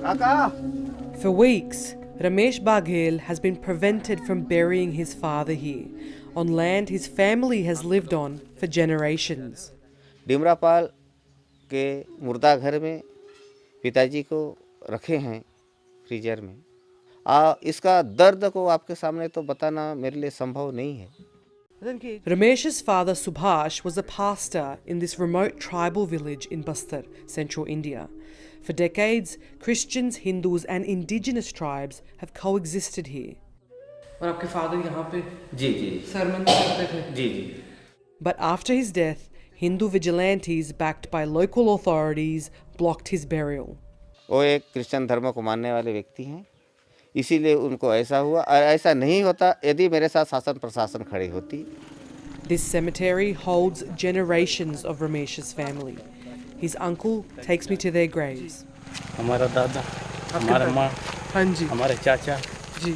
For weeks, Ramesh Baghel has been prevented from burying his father here, on land his family has lived on for generations. Dimrapal के मुर्दा घर में पिताजी को रखे हैं फ्रीजर में। इसका दर्द को आपके सामने तो बताना मेरे लिए संभव नहीं है। Ramesh's father Subhash was a pastor in this remote tribal village in Bastar, central India. For decades, Christians, Hindus and indigenous tribes have coexisted here. और आपके father यहाँ पे sermon करते थे? But after his death, Hindu vigilantes backed by local authorities blocked his burial. वो एक Christian धर्म को मानने वाले व्यक्ति हैं, इसीलिए उनको ऐसा हुआ। और ऐसा नहीं होता यदि मेरे साथ शासन प्रशासन खड़ी होती। This cemetery holds generations of Ramesh's family. His uncle takes me to their graves. हमारा दादा, हमारा माँ, हमारे चाचा। जी.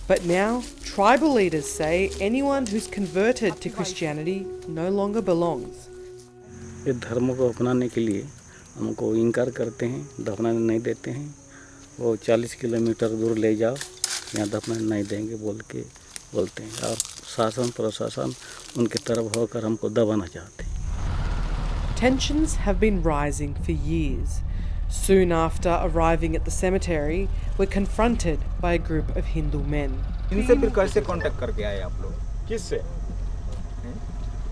But now, tribal leaders say anyone who's converted to Christianity no longer belongs. ये धर्म को अपनाने के लिए हमको इनकार करते हैं, दफनाने नहीं देते हैं। वो 40 किलोमीटर दूर ले जाओ, यहाँ दफनाने नहीं देंगे बोलते हैं। और शासन प्रशासन उनके तरफ होकर हमको दबाना चाहते हैं। Tensions have been rising for years. Soon after arriving at the cemetery, we're confronted by a group of Hindu men. इनसे फिर कैसे कांटेक्ट करके आए आप लोग? किससे?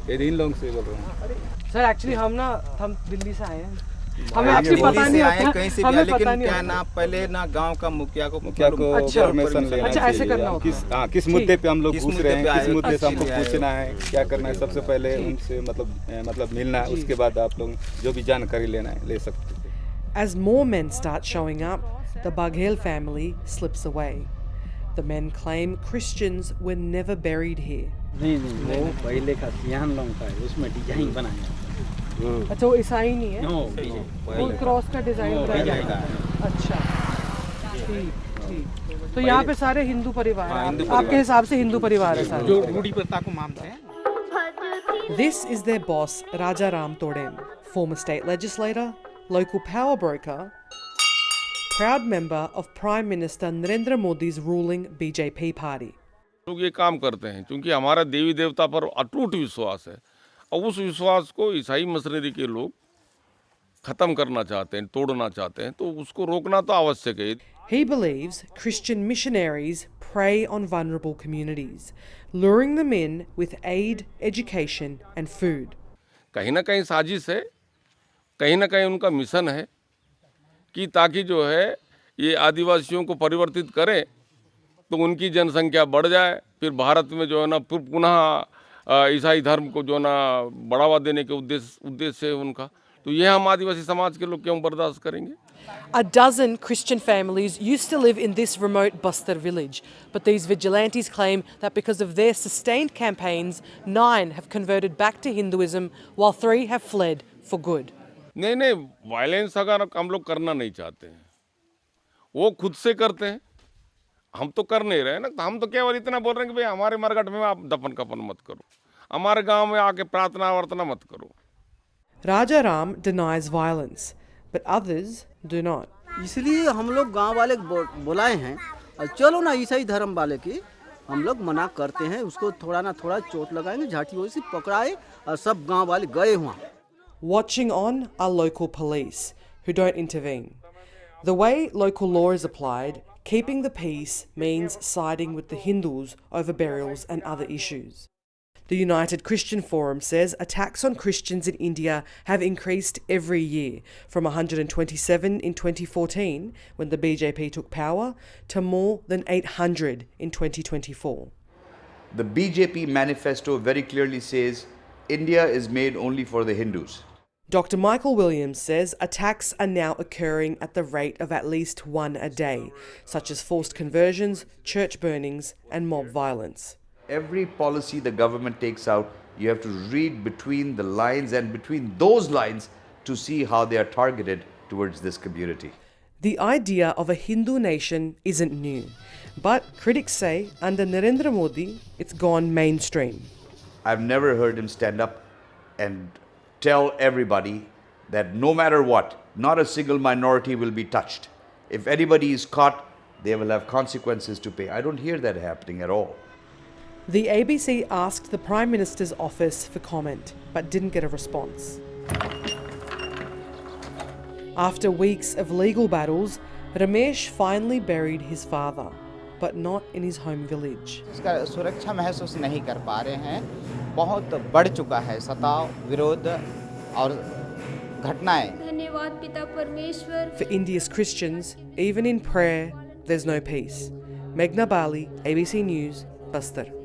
ये इन लोगों से बोल रहा हूँ। सर एक्चुअली हम दिल्ली से आए हैं। हमें एक्चुअली पता नहीं है कहीं से भी, लेकिन क्या ना पहले ना गांव का मुखिया को परमिशन लेना। अच्छा ऐसे करना होता है। किस मुद्दे पे हम लोग पूछ रहे हैं, किस मुद्दे से हमको पूछना है, क्या करना है, सबसे पहले उनसे मतलब मिलना है, उसके बाद आप लोग जो भी जानकारी लेना है ले सकते हैं। As more men start showing up, the Baghel family slips away. The men claim Christians were never buried here. नहीं वो पहले का सियान लोग का है, उसमें डिजाइन बनाया। अच्छा वो ईसाई नहीं है? फुल क्रॉस का डिजाइन बनाया है। अच्छा ठीक। तो यहाँ पे सारे हिंदू परिवार हैं। आपके हिसाब से हिंदू परिवार है सारे? जो रूढ़ी प्रथा को मानते हैं। This is their boss Raja Ram Todem, former state legislator, local power broker, proud member of Prime Minister Narendra Modi's ruling BJP party. लोग ये काम करते हैं क्योंकि हमारा देवी देवता पर अटूट विश्वास है और उस विश्वास को ईसाई मशीनरी के लोग खत्म करना चाहते हैं, तोड़ना चाहते हैं, तो उसको रोकना तो आवश्यक है। He believes Christian missionaries prey on vulnerable communities, luring them in with aid, education and food. कहीं ना कहीं साजिश है, कहीं ना कहीं उनका मिशन है कि ताकि जो है ये आदिवासियों को परिवर्तित करें तो उनकी जनसंख्या बढ़ जाए, फिर भारत में जो है ना पुनः ईसाई धर्म को जो ना बढ़ावा देने के उद्देश्य से उनका, तो ये हम आदिवासी समाज के लोग क्यों बर्दाश्त करेंगे? A dozen Christian families used to live in this remote Bastar village, but these vigilantes claim that because of their sustained campaigns, 9 have converted back to Hinduism while 3 have fled for good. नहीं, violence अगर हम लोग करना नहीं चाहते हैं, वो खुद से करते हैं, हम तो कर नहीं रहे ना। तो हम तो केवल इतना बोल रहे हैं कि भाई हमारे मरघट में आप दफन कफन मत करो, हमारे गांव में आके प्रार्थना वर्तना मत करो। Raja Ram denies violence, but others do not. इसलिए हम लोग गांव वाले बुलाए हैं और चलो ना ईसाई धर्म वाले की हम लोग मना करते हैं, उसको थोड़ा ना थोड़ा चोट लगाएंगे, झाटी वैसी पकड़ाए और सब गांव वाले गए हुआ। Watching on are local police, who don't intervene. The way local law is applied, keeping the peace means siding with the Hindus over burials and other issues. The United Christian Forum says attacks on Christians in India have increased every year, from 127 in 2014, when the BJP took power, to more than 800 in 2024. The BJP manifesto very clearly says India is made only for the Hindus. Dr. Michael Williams says attacks are now occurring at the rate of at least one a day, such as forced conversions, church burnings, and mob violence. Every policy the government takes out, you have to read between the lines and between those lines to see how they are targeted towards this community. The idea of a Hindu nation isn't new, but critics say under Narendra Modi, it's gone mainstream. I've never heard him stand up and tell everybody that no matter what, not a single minority will be touched. if anybody is caught, they will have consequences to pay. I don't hear that happening at all. The ABC asked the Prime Minister's office for comment, but didn't get a response. After weeks of legal battles, Ramesh finally buried his father, but not in his home village. इसका सुरक्षा महसूस नहीं कर पा रहे हैं, बहुत बढ़ चुका है सताव, विरोध और घटनाएं। धन्यवाद पिता परमेश्वर। For India's Christians, even in prayer, there's no peace. Meghna Bali, ABC News, Bastar.